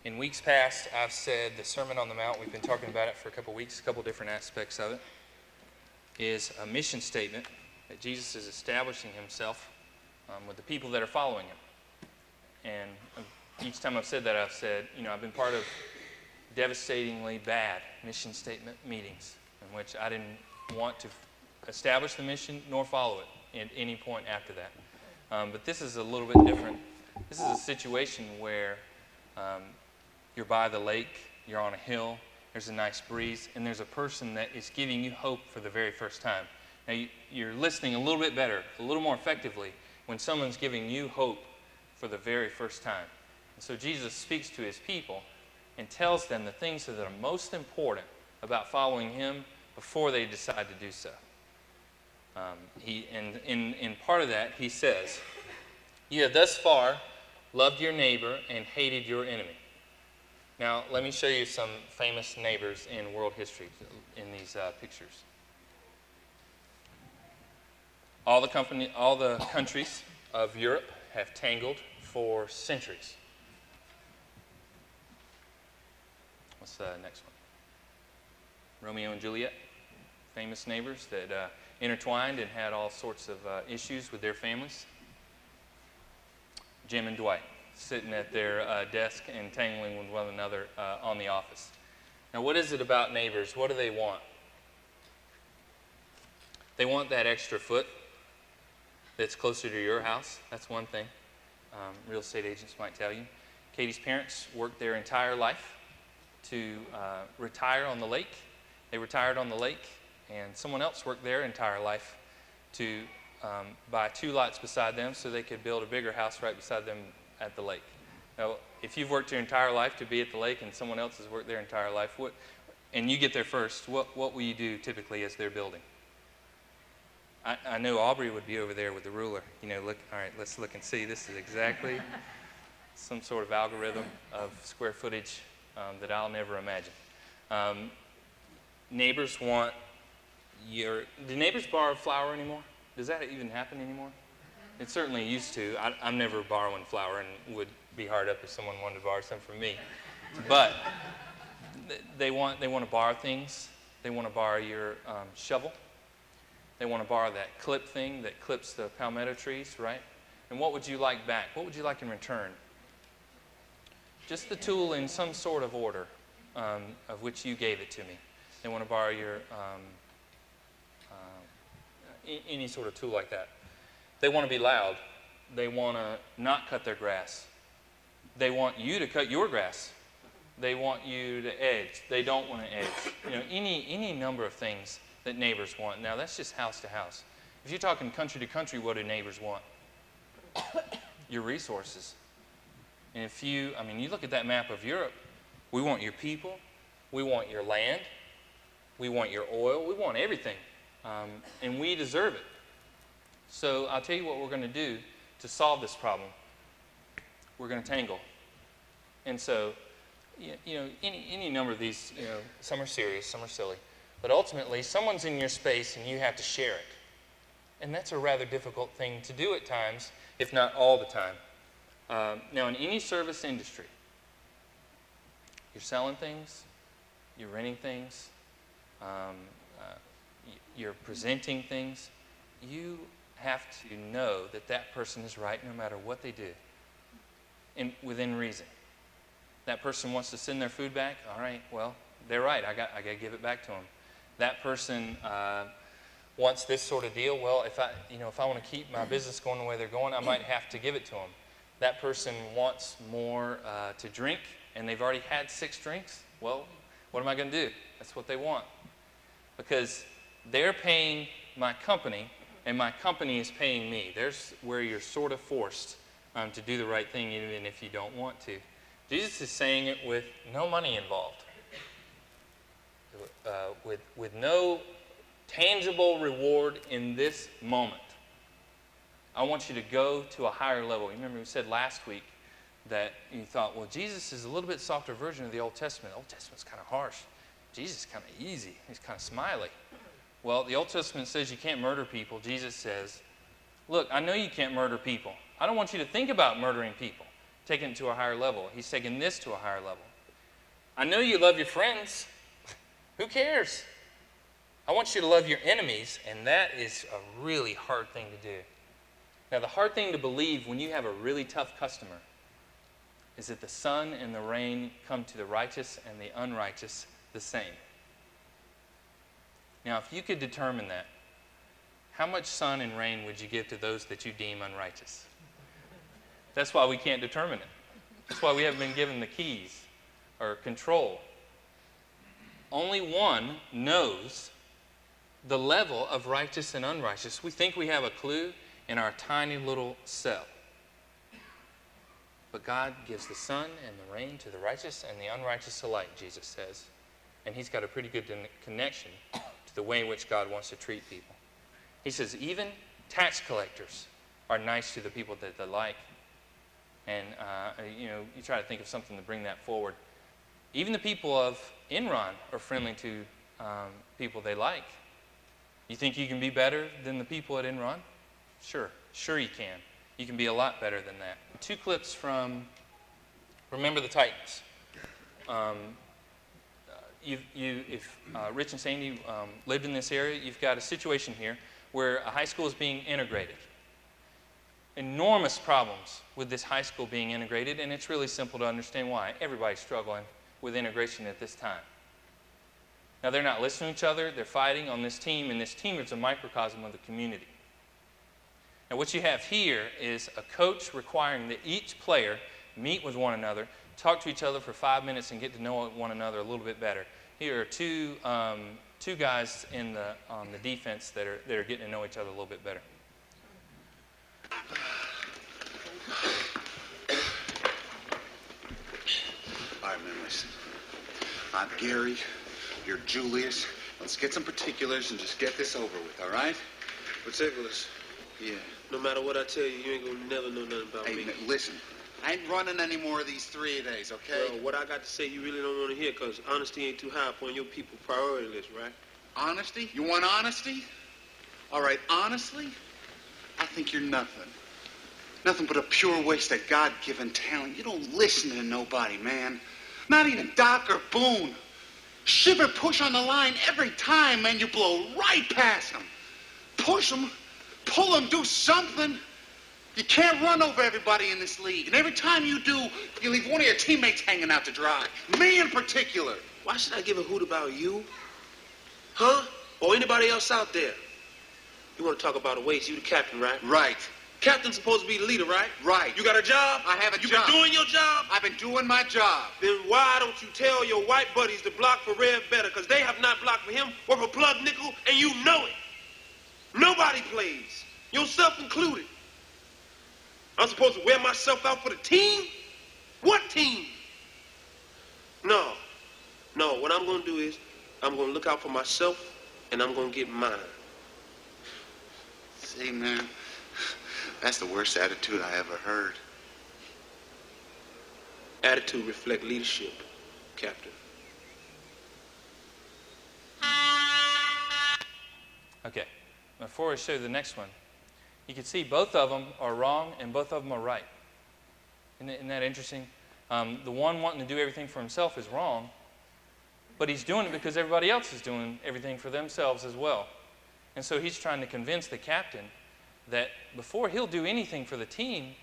In weeks past, I've said the Sermon on the Mount, we've been talking about it for a couple weeks, a couple different aspects of it, is a mission statement that Jesus is establishing himself with the people that are following him. And each time I've said that, I've said, I've been part of devastatingly bad mission statement meetings in which I didn't want to establish the mission nor follow it at any point after that. But this is a little bit different. This is a situation where you're by the lake, you're on a hill, there's a nice breeze, and there's a person that is giving you hope for the very first time. Now, you're listening a little bit better, a little more effectively, when someone's giving you hope for the very first time. And so Jesus speaks to his people and tells them the things that are most important about following him before they decide to do so. In part of that, he says, "You have thus far loved your neighbor and hated your enemy." Now, let me show you some famous neighbors in world history in these pictures. All the countries of Europe have tangled for centuries. What's the next one? Romeo and Juliet, famous neighbors that intertwined and had all sorts of issues with their families. Jim and Dwight, sitting at their desk and tangling with one another on The Office. Now, what is it about neighbors? What do they want? They want that extra foot that's closer to your house. That's one thing. Real estate agents might tell you. Cate's parents worked their entire life to retire on the lake. They retired on the lake, and someone else worked their entire life to buy 2 lots beside them so they could build a bigger house right beside them at the lake. Now, if you've worked your entire life to be at the lake and someone else has worked their entire life, and you get there first, what will you do typically as they're building? I know Aubrey would be over there with the ruler. Look, all right, let's look and see. This is exactly some sort of algorithm of square footage that I'll never imagine. Neighbors want do neighbors borrow flour anymore? Does that even happen anymore? It certainly used to. I'm never borrowing flour and would be hard up if someone wanted to borrow some from me. But they want to borrow things. They want to borrow your shovel. They want to borrow that clip thing that clips the palmetto trees, right? And what would you like back? What would you like in return? Just the tool in some sort of order of which you gave it to me. They want to borrow your any sort of tool like that. They want to be loud. They want to not cut their grass. They want you to cut your grass. They want you to edge. They don't want to edge. Any number of things that neighbors want. Now, that's just house to house. If you're talking country to country, what do neighbors want? Your resources. And you look at that map of Europe, we want your people, we want your land, we want your oil, we want everything. And we deserve it. So I'll tell you what we're going to do to solve this problem. We're going to tangle. And so, any number of these, some are serious, some are silly. But ultimately, someone's in your space and you have to share it. And that's a rather difficult thing to do at times, if not all the time. Now, in any service industry, you're selling things, you're renting things, you're presenting things. You have to know that that person is right no matter what they do, and within reason. That person wants to send their food back. All right, well, they're right. I got to give it back to them. That person wants this sort of deal. Well, if I want to keep my business going the way they're going, I might have to give it to them. That person wants more to drink, and they've already had 6 drinks. Well, what am I going to do? That's what they want, because they're paying my company, and my company is paying me. There's where you're sort of forced to do the right thing, even if you don't want to. Jesus is saying it with no money involved. With no tangible reward in this moment. I want you to go to a higher level. You remember we said last week that you thought, well, Jesus is a little bit softer version of the Old Testament. The Old Testament's kind of harsh. Jesus is kind of easy. He's kind of smiley. Well, the Old Testament says you can't murder people. Jesus says, look, I know you can't murder people. I don't want you to think about murdering people. taking it to a higher level. He's taking this to a higher level. I know you love your friends. Who cares? I want you to love your enemies, and that is a really hard thing to do. Now, the hard thing to believe when you have a really tough customer is that the sun and the rain come to the righteous and the unrighteous the same. Now, if you could determine that, how much sun and rain would you give to those that you deem unrighteous? That's why we can't determine it. That's why we haven't been given the keys or control. Only one knows the level of righteous and unrighteous. We think we have a clue in our tiny little cell. But God gives the sun and the rain to the righteous and the unrighteous alike, Jesus says. And he's got a pretty good connection to the way in which God wants to treat people. He says even tax collectors are nice to the people that they like. And, you try to think of something to bring that forward. Even the people of Enron are friendly to people they like. You think you can be better than the people at Enron? Sure you can. You can be a lot better than that. 2 clips from Remember the Titans. If Rich and Sandy lived in this area, you've got a situation here where a high school is being integrated. Enormous problems with this high school being integrated, and it's really simple to understand why. Everybody's struggling with integration at this time. Now, they're not listening to each other. They're fighting on this team, and this team is a microcosm of the community. Now, what you have here is a coach requiring that each player meet with one another, talk to each other for 5 minutes, and get to know one another a little bit better. Here are two guys on the defense that are getting to know each other a little bit better. All right, man, listen. I'm Gary. You're Julius. Let's get some particulars and just get this over with, all right? Particulars? Yeah. No matter what I tell you, you ain't gonna never know nothing about me. Hey, listen. I ain't running any more of these 3-a-days, okay? Well, what I got to say you really don't want to hear, because honesty ain't too high up on your people's priority list, right? Honesty? You want honesty? All right, honestly, I think you're nothing. Nothing but a pure waste of God-given talent. You don't listen to nobody, man. Not even Doc or Boone. Shiver push on the line every time, man. You blow right past them. Push them, pull them, do something. You can't run over everybody in this league. And every time you do, you leave one of your teammates hanging out to dry. Me in particular. Why should I give a hoot about you? Huh? Or anybody else out there? You want to talk about a waste? You the captain, right? Right. Captain's supposed to be the leader, right? Right. You got a job? I have a you job. You been doing your job? I've been doing my job. Then why don't you tell your white buddies to block for Red better? Because they have not blocked for him or for Plug Nickel, and you know it. Nobody plays, yourself included. I'm supposed to wear myself out for the team? What team? No. What I'm going to do is I'm going to look out for myself, and I'm going to get mine. See, man, that's the worst attitude I ever heard. Attitude reflect leadership, Captain. Okay, before I show you the next one, you can see both of them are wrong and both of them are right. Isn't that interesting? The one wanting to do everything for himself is wrong, but he's doing it because everybody else is doing everything for themselves as well. And so he's trying to convince the captain that before he'll do anything for the team,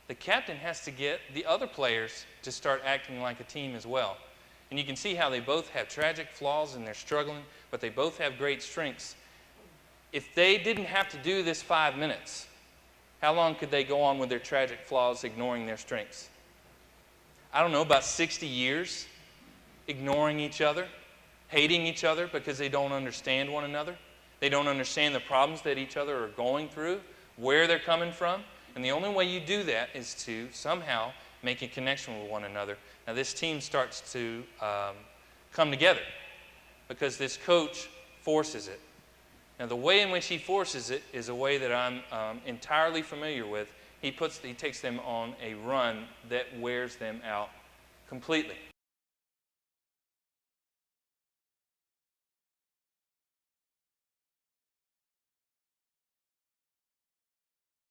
the captain has to get the other players to start acting like a team as well. And you can see how they both have tragic flaws and they're struggling, but they both have great strengths. If they didn't have to do this 5 minutes, how long could they go on with their tragic flaws, ignoring their strengths? I don't know, about 60 years, ignoring each other, hating each other because they don't understand one another. They don't understand the problems that each other are going through, where they're coming from. And the only way you do that is to somehow make a connection with one another. Now, this team starts to come together because this coach forces it. Now, the way in which he forces it is a way that I'm entirely familiar with. He takes them on a run that wears them out completely.